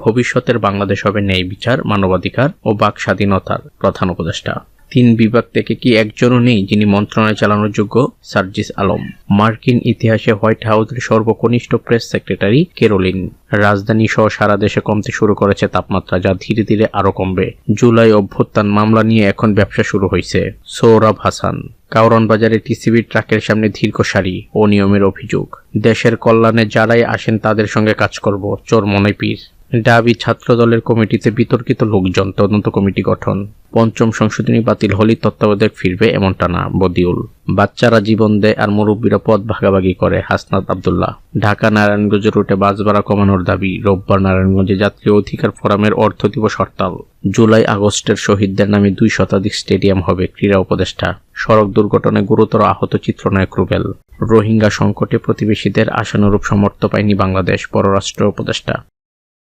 ভবিষ্যতের বাংলাদেশ হবে ন্যায় বিচার, মানবাধিকার ও বাক স্বাধীনতার প্রধান উপদেষ্টা। 3 বিভাগ থেকে কি একজনও নেই যিনি মন্ত্রণালয় চালানোর যোগ্য? সার্জিস আলম। মার্কিন ইতিহাসে হোয়াইট হাউসের সর্বকনিষ্ঠ প্রেস সেক্রেটারি ক্যারোলিন। রাজধানী সহ সারা দেশে কমতে শুরু করেছে তাপমাত্রা, যা ধীরে ধীরে আরো কমবে। জুলাই অভ্যুত্থান মামলা নিয়ে এখন ব্যবসা শুরু হয়েছে। সৌরভ হাসান। কারওয়ান বাজারে টিসিবির ট্রাকের সামনে দীর্ঘ সারি, অনিয়মের অভিযোগ। দেশের কল্যাণে যারাই আসেন তাদের সঙ্গে কাজ করব, চরমোনাই পীর। ডাবি ছাত্রদলের কমিটিতে বিতর্কিত লোকজন, তদন্ত কমিটি গঠন। 5ম সংশোধনী বাতিল হলেই তত্ত্বাবধায়ক ফিরবে, এমনটা না, বদিউল। বাচ্চারা জীবন দেয় আর মুরব্বীরা পদ ভাগাভাগি করে, হাসনাত আব্দুল্লাহ। ঢাকা নারায়ণগঞ্জ রুটে বাস ভাড়া কমানোর দাবি, রোববার নারায়ণগঞ্জে যাত্রী অধিকার ফোরামের অর্ধ দিবস হরতাল। জুলাই আগস্টের শহীদদের নামে 2 শতাধিক স্টেডিয়াম হবে, ক্রীড়া উপদেষ্টা। সড়ক দুর্ঘটনায় গুরুতর আহত চিত্রনায়ক রুবেল। রোহিঙ্গা সংকটে প্রতিবেশীদের আশানুরূপ সমর্থন পায়নি বাংলাদেশ, পররাষ্ট্র উপদেষ্টা।